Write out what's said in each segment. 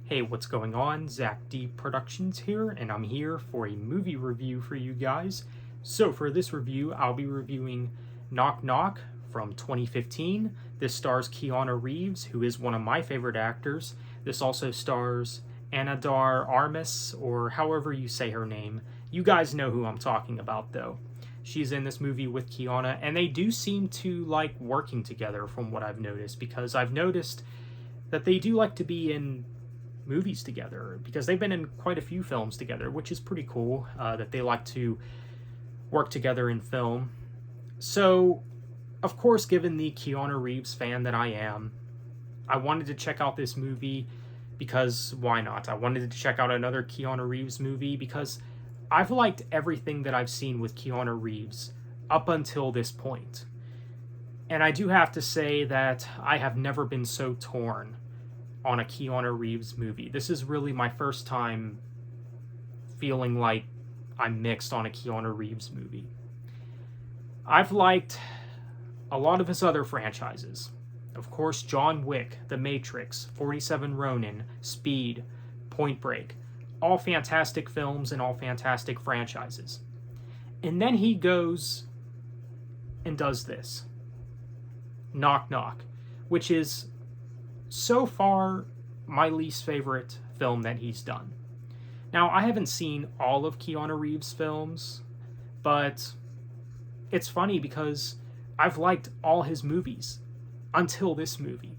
Hey, what's going on? Zach D Productions here, and I'm here for a movie review for you guys. So, for this review, I'll be reviewing Knock Knock from 2015. This stars Keanu Reeves, who is one of my favorite actors. This also stars Anadar Armis, or however you say her name. You guys know who I'm talking about, though. She's in this movie with Keanu, and they do seem to like working together from what I've noticed, because I've noticed that they do like to be in movies together because they've been in quite a few films together, which is pretty cool that they like to work together in film. So, of course, given the Keanu Reeves fan that I am, I wanted to check out this movie because why not? I wanted to check out another Keanu Reeves movie because I've liked everything that I've seen with Keanu Reeves up until this point. And I do have to say that I have never been so torn on a Keanu Reeves movie. This is really my first time feeling like I'm mixed on a Keanu Reeves movie. I've liked a lot of his other franchises. Of course, John Wick, The Matrix, 47 Ronin, Speed, Point Break. All fantastic films and all fantastic franchises. And then he goes and does this. Knock Knock, which is so far my least favorite film that he's done. Now, I haven't seen all of Keanu Reeves' films, but it's funny because I've liked all his movies until this movie.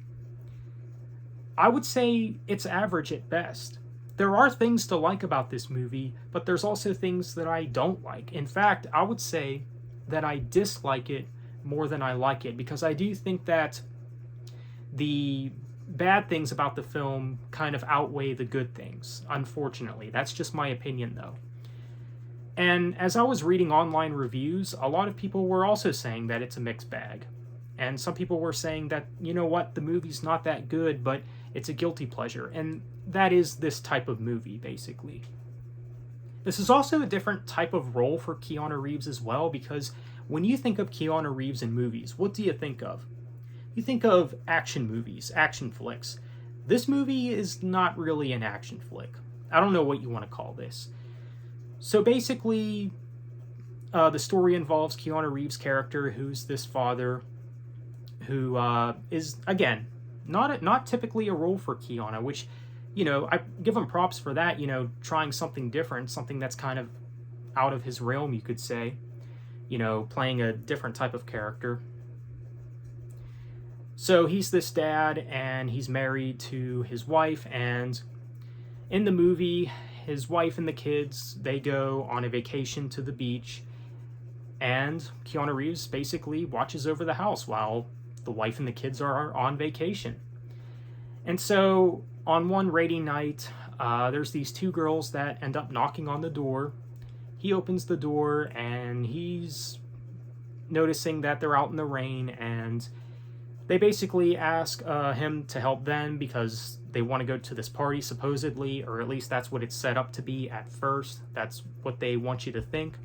I would say it's average at best. There are things to like about this movie, but there's also things that I don't like. In fact, I would say that I dislike it more than I like it because I do think that the bad things about the film kind of outweigh the good things, unfortunately. That's just my opinion, though. And as I was reading online reviews, a lot of people were also saying that it's a mixed bag. And some people were saying that, you know what, the movie's not that good, but it's a guilty pleasure. And that is this type of movie, basically. This is also a different type of role for Keanu Reeves as well, because when you think of Keanu Reeves in movies, what do you think of? You think of action movies, action flicks. This movie is not really an action flick. I don't know what you want to call this. So basically, the story involves Keanu Reeves' character, who's this father, who is, again, not typically a role for Keanu, which, you know, I give him props for that, you know, trying something different, something that's kind of out of his realm, you could say. You know, playing a different type of character. So he's this dad, and he's married to his wife, and in the movie, his wife and the kids, they go on a vacation to the beach, and Keanu Reeves basically watches over the house while the wife and the kids are on vacation. And so, on one rainy night, there's these two girls that end up knocking on the door. He opens the door, and he's noticing that they're out in the rain, and they basically ask him to help them because they want to go to this party, supposedly, or at least that's what it's set up to be at first. That's what they want you to think.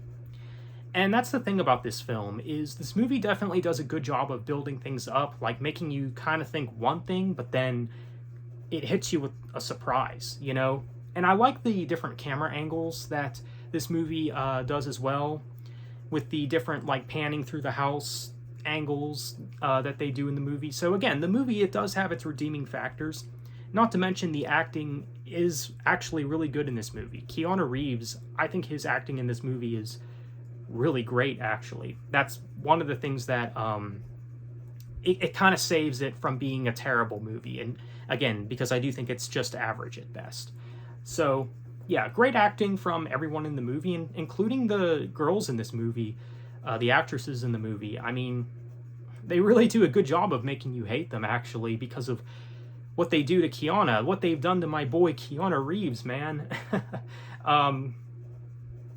And that's the thing about this film, is this movie definitely does a good job of building things up, like making you kind of think one thing, but then it hits you with a surprise, you know? And I like the different camera angles that this movie does as well, with the different, like, panning through the house angles that they do in the movie. So again, the movie, it does have its redeeming factors. Not to mention the acting is actually really good in this movie. Keanu Reeves, I think his acting in this movie is really great, actually. That's one of the things that it kind of saves it from being a terrible movie. And again, because I do think it's just average at best. So yeah, great acting from everyone in the movie, including the girls in this movie. The actresses in the movie, I mean, they really do a good job of making you hate them, actually, because of what they do to Keanu, what they've done to my boy Keanu Reeves, man.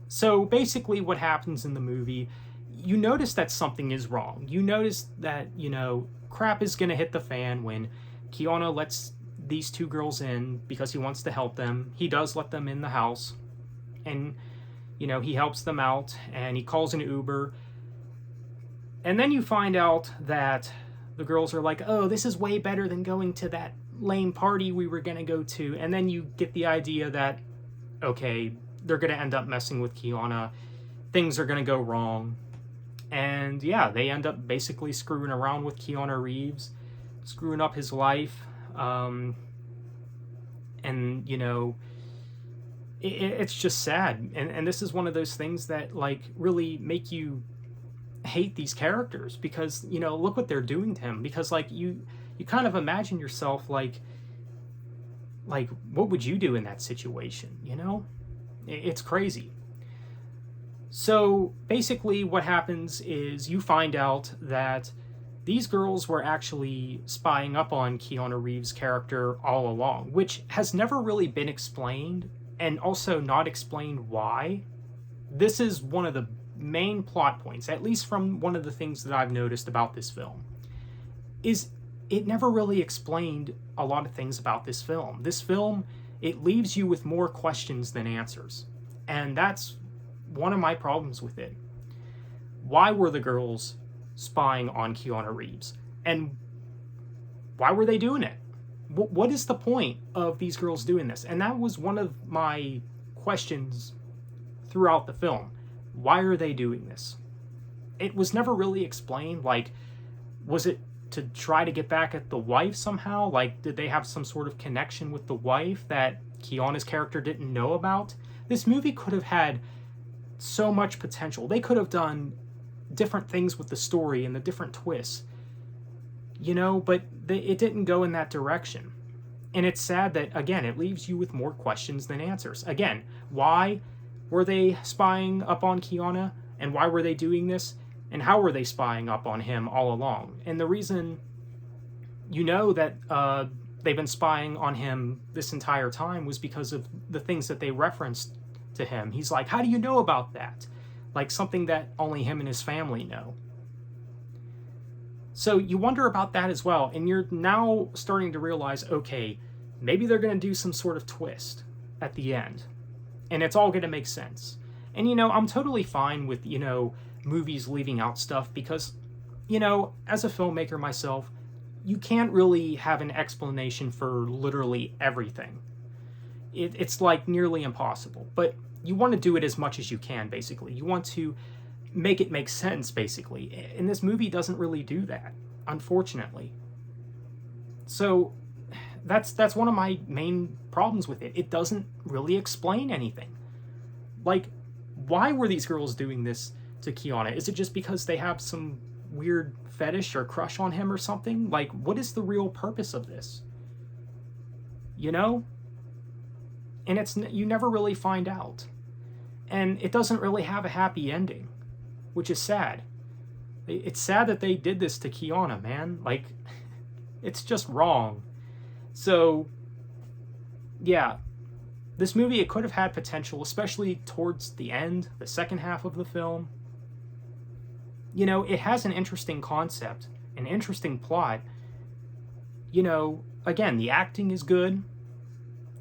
So basically what happens in the movie, you notice that something is wrong. You notice that, you know, crap is going to hit the fan when Keanu lets these two girls in because he wants to help them. He does let them in the house, and you know, he helps them out, and he calls an Uber. And then you find out that the girls are like, oh, this is way better than going to that lame party we were going to go to, and then you get the idea that, okay, they're going to end up messing with Keanu, things are going to go wrong, and yeah, they end up basically screwing around with Keanu Reeves, screwing up his life, and, you know, it's just sad, and this is one of those things that, like, really make you hate these characters, because, you know, look what they're doing to him, because, like, you kind of imagine yourself, like what would you do in that situation, you know? It's crazy. So basically what happens is you find out that these girls were actually spying up on Keanu Reeves' character all along, which has never really been explained, and also not explained why. This is one of the main plot points, at least from one of the things that I've noticed about this film, is it never really explained a lot of things about this film. This film, it leaves you with more questions than answers. And that's one of my problems with it. Why were the girls spying on Keanu Reeves? And why were they doing it? What is the point of these girls doing this? And that was one of my questions throughout the film. Why are they doing this? It was never really explained. Like, was it to try to get back at the wife somehow? Like, did they have some sort of connection with the wife that Keanu's character didn't know about? This movie could have had so much potential. They could have done different things with the story and the different twists, you know, but it didn't go in that direction. And it's sad that, again, it leaves you with more questions than answers. Again, why were they spying up on Keanu? And why were they doing this? And how were they spying up on him all along? And the reason you know that they've been spying on him this entire time was because of the things that they referenced to him. He's like, how do you know about that? Like something that only him and his family know. So you wonder about that as well. And you're now starting to realize, okay, maybe they're going to do some sort of twist at the end. And it's all going to make sense. And, you know, I'm totally fine with, you know, movies leaving out stuff because, you know, as a filmmaker myself, you can't really have an explanation for literally everything. It's like nearly impossible. But you want to do it as much as you can, basically. You want to make it make sense, basically. And this movie doesn't really do that, unfortunately. So that's one of my main problems with it. It doesn't really explain anything. Like, why were these girls doing this to Keanu? Is it just because they have some weird fetish or crush on him or something? Like, what is the real purpose of this? You know? And you never really find out. And it doesn't really have a happy ending, which is sad. It's sad that they did this to Keanu, man. Like, it's just wrong. So, yeah, this movie, it could have had potential, especially towards the end, the second half of the film. You know, it has an interesting concept, an interesting plot. You know, again, the acting is good,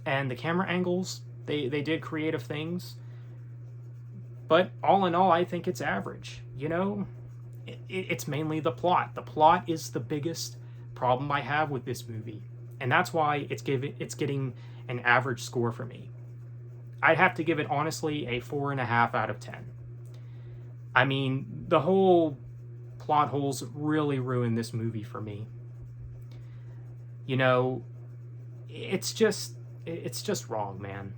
and the camera angles, they did creative things. But all in all, I think it's average. You know, it's mainly the plot. The plot is the biggest problem I have with this movie. And that's why it's getting an average score for me. I'd have to give it, honestly, a 4.5 out of 10. I mean, the whole plot holes really ruined this movie for me. You know, it's just wrong, man.